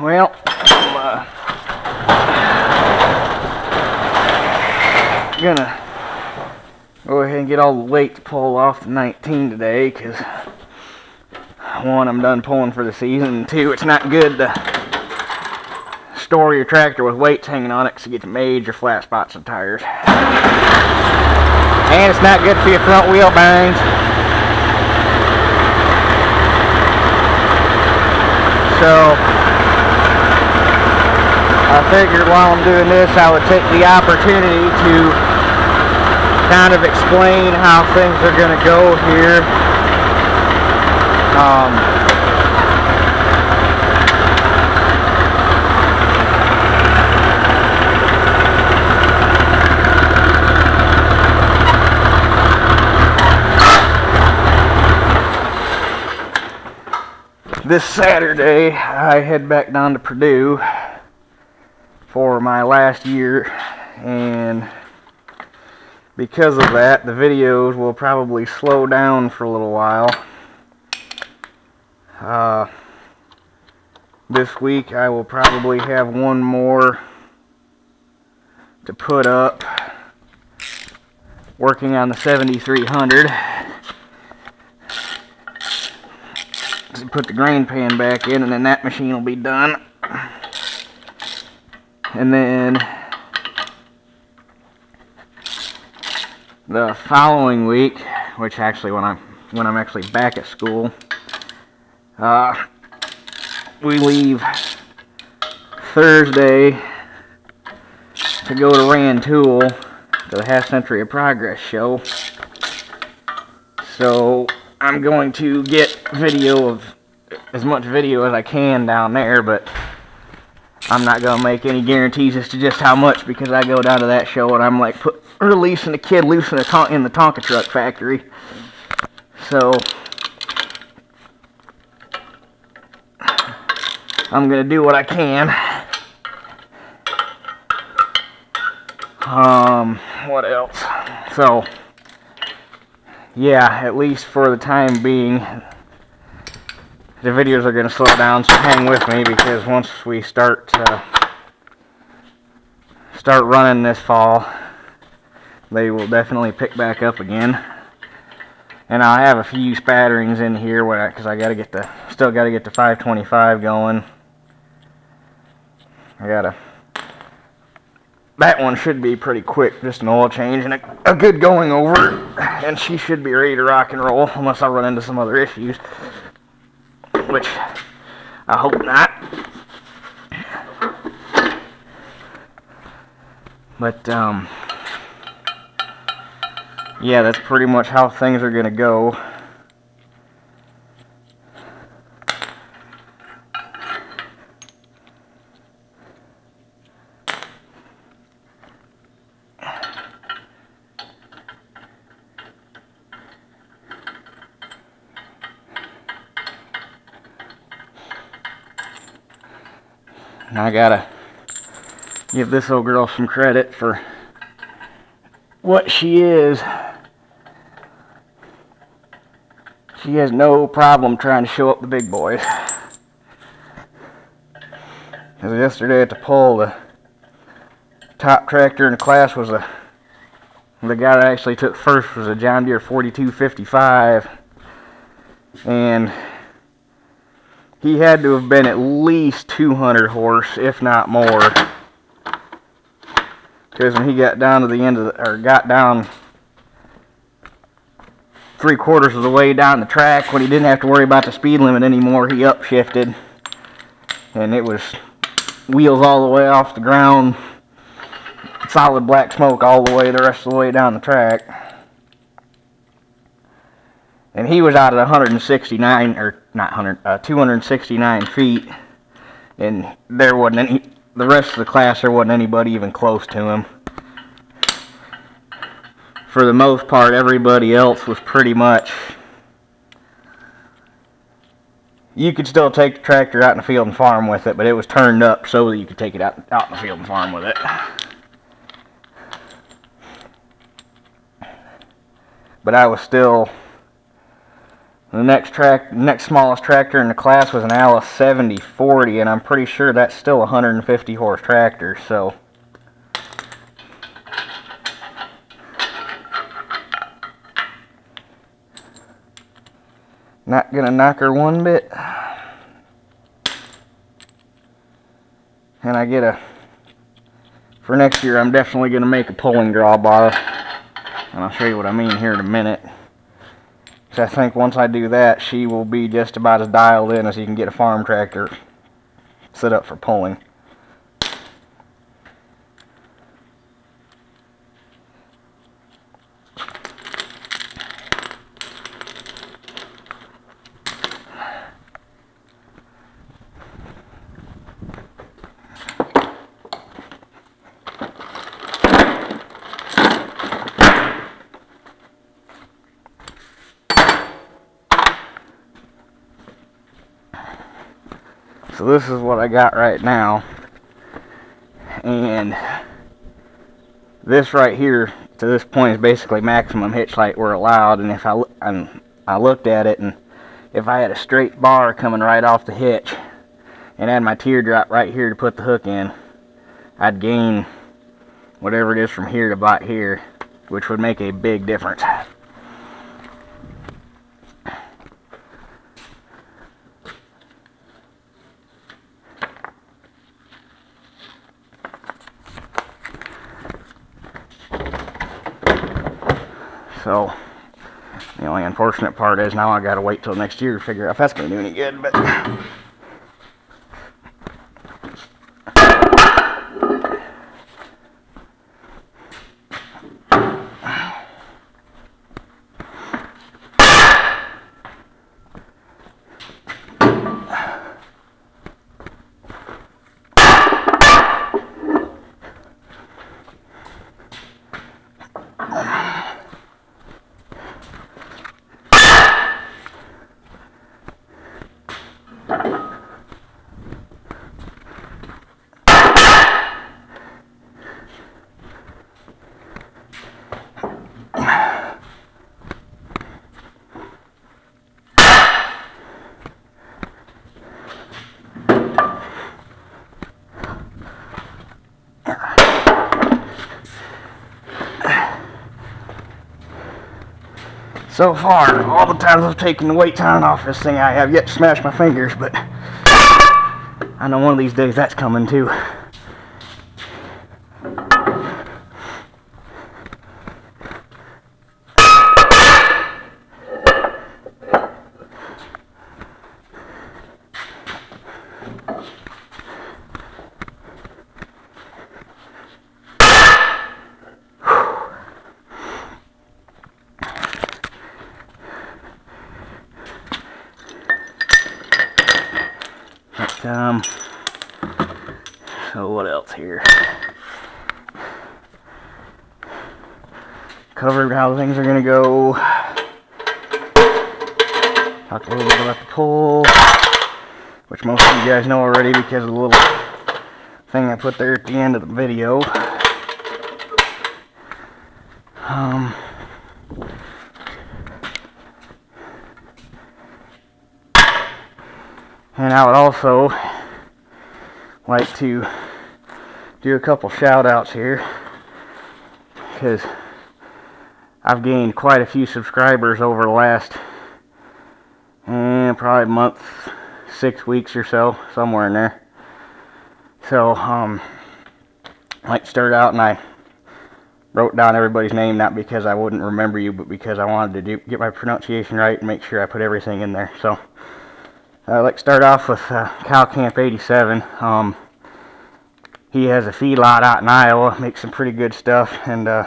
Well, I'm gonna go ahead and get all the weight to pull off the 19 today, because one, I'm done pulling for the season, and two, it's not good to store your tractor with weights hanging on it because you get major flat spots and tires. And it's not good for your front wheel bearings. So I figured while I'm doing this, I would take the opportunity to kind of explain how things are going to go here. This Saturday, I head back down to Purdue for my last year, and because of that, the videos will probably slow down for a little while. This week, I will probably have one more to put up, working on the 7300. Put the grain pan back in, and then that machine will be done. And then the following week, which actually when I'm actually back at school, we leave Thursday to go to Rantoul to the Half Century of Progress show. So I'm going to get video of as much video as I can down there, but I'm not going to make any guarantees as to just how much, because I go down to that show and I'm like releasing a kid loose in the Tonka truck factory. So I'm going to do what I can. What else? So yeah, at least for the time being, the videos are going to slow down, so hang with me, because once we start running this fall, they will definitely pick back up again. And I have a few spatterings in here because I still got to get the 525 going. That one should be pretty quick, just an oil change and a good going over, and she should be ready to rock and roll, unless I run into some other issues, which I hope not. But yeah, that's pretty much how things are gonna go. And I gotta give this old girl some credit for what she is. She has no problem trying to show up the big boys. Because yesterday at the pull, the top tractor in the class was the guy that actually took first was a John Deere 4255, and he had to have been at least 200 horse, if not more. Because when he got down to the end of got down 3/4 of the way down the track, when he didn't have to worry about the speed limit anymore, he upshifted. And it was wheels all the way off the ground, solid black smoke all the way, the rest of the way down the track. And he was out at 169, or not 100, 269 feet, and there wasn't any, the rest of the class, there wasn't anybody even close to him. For the most part, everybody else was pretty much, you could still take the tractor out in the field and farm with it, but it was turned up so that you could take it out in the field and farm with it. But I was still The next smallest tractor in the class was an Alice 7040, and I'm pretty sure that's still a 150 horse tractor, so. Not gonna knock her one bit. And I get for next year, I'm definitely gonna make a pulling drawbar. And I'll show you what I mean here in a minute. So I think once I do that, she will be just about as dialed in as you can get a farm tractor set up for pulling. So this is what I got right now, and this right here to this point is basically maximum hitch height we're allowed. And if I looked at it, and if I had a straight bar coming right off the hitch and had my teardrop right here to put the hook in, I'd gain whatever it is from here to about here, which would make a big difference. So the only unfortunate part is now I gotta wait till next year to figure out if that's gonna do any good, but so far, all the times I've taken the weight down off this thing, I have yet to smash my fingers, but I know one of these days that's coming too. So what else here? Covered how things are gonna go. Talked a little bit about the pull, which most of you guys know already because of the little thing I put there at the end of the video. And I would also like to do a couple shout outs here, because I've gained quite a few subscribers over the last probably month, 6 weeks or so, somewhere in there. So I like to start out, and I wrote down everybody's name, not because I wouldn't remember you, but because I wanted to get my pronunciation right and make sure I put everything in there. So I'd like to start off with Cow Camp 87. He has a feedlot out in Iowa, makes some pretty good stuff, and I'd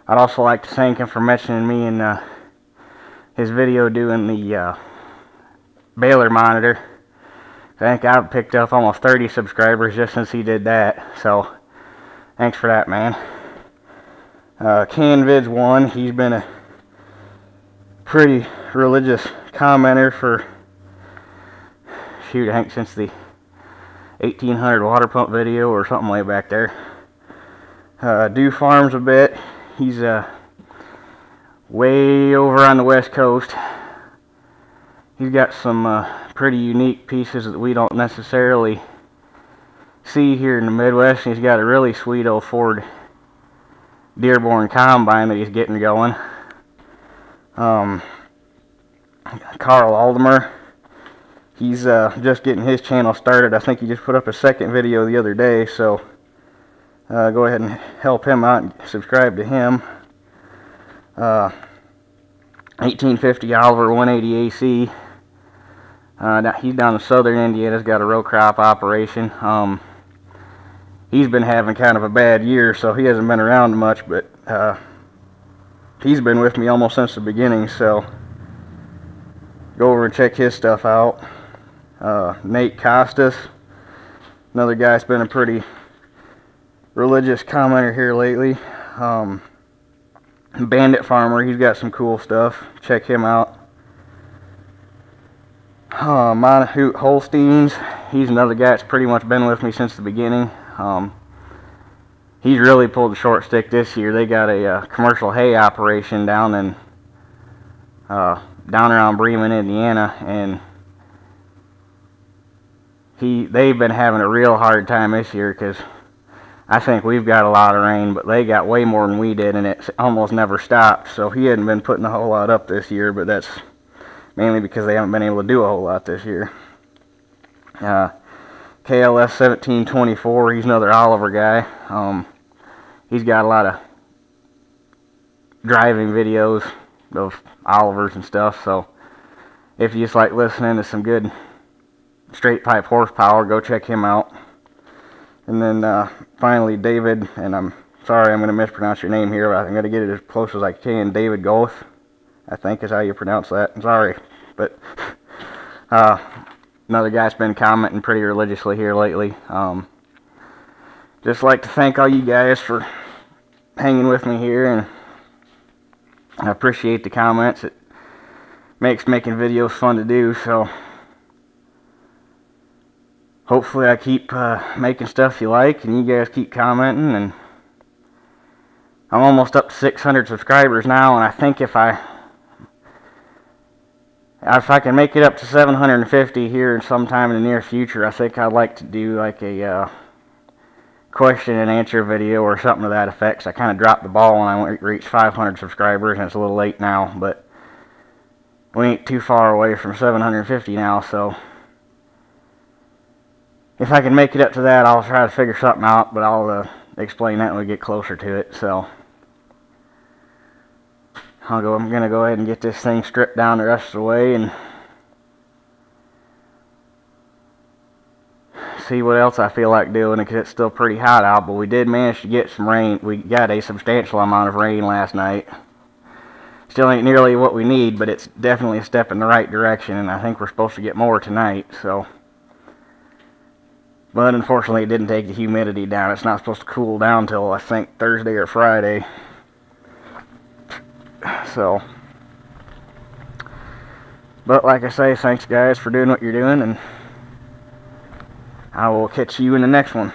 also like to thank him for mentioning me in his video doing the baler monitor. I think I've picked up almost 30 subscribers just since he did that, so thanks for that, man. CanVids1, he's been a pretty religious commenter for, shoot, I think since the 1800 water pump video or something way back there. Do farms a bit. He's way over on the west coast. He's got some pretty unique pieces that we don't necessarily see here in the Midwest. He's got a really sweet old Ford Dearborn combine that he's getting going. Carl Aldemer, he's just getting his channel started. I think he just put up a second video the other day, so go ahead and help him out and subscribe to him. 1850 Oliver 180 AC. He's down in southern Indiana. He's got a row crop operation. He's been having kind of a bad year, so he hasn't been around much, but he's been with me almost since the beginning, so go over and check his stuff out. Nate Costas, another guy that's been a pretty religious commenter here lately. Bandit Farmer, he's got some cool stuff. Check him out. Monahoot Holsteins, he's another guy that's pretty much been with me since the beginning. He's really pulled the short stick this year. They got a commercial hay operation down in down around Bremen, Indiana, and they've been having a real hard time this year because I think we've got a lot of rain, but they got way more than we did, and it almost never stopped. So he hadn't been putting a whole lot up this year, but that's mainly because they haven't been able to do a whole lot this year. KLS 1724, he's another Oliver guy. He's got a lot of driving videos of Olivers and stuff, so if you just like listening to some good straight pipe horsepower, go check him out. And then finally David, and I'm sorry I'm going to mispronounce your name here, but I'm going to get it as close as I can. David Goth, I think is how you pronounce that. I'm sorry, but another guy's been commenting pretty religiously here lately. Just like to thank all you guys for hanging with me here, and I appreciate the comments. It makes making videos fun to do, so hopefully I keep making stuff you like, and you guys keep commenting. And I'm almost up to 600 subscribers now, and I think if I can make it up to 750 here sometime in the near future, I think I'd like to do like a question and answer video or something to that effect. So I kind of dropped the ball when I reached 500 subscribers, and it's a little late now, but we ain't too far away from 750 now, so if I can make it up to that, I'll try to figure something out, but I'll explain that when we get closer to it. So I'm going to go ahead and get this thing stripped down the rest of the way and see what else I feel like doing, because it's still pretty hot out, but we did manage to get some rain. We got a substantial amount of rain last night. Still ain't nearly what we need, but it's definitely a step in the right direction, and I think we're supposed to get more tonight, so. But unfortunately it didn't take the humidity down. It's not supposed to cool down till I think Thursday or Friday. So, but like I say, thanks guys for doing what you're doing, and I will catch you in the next one.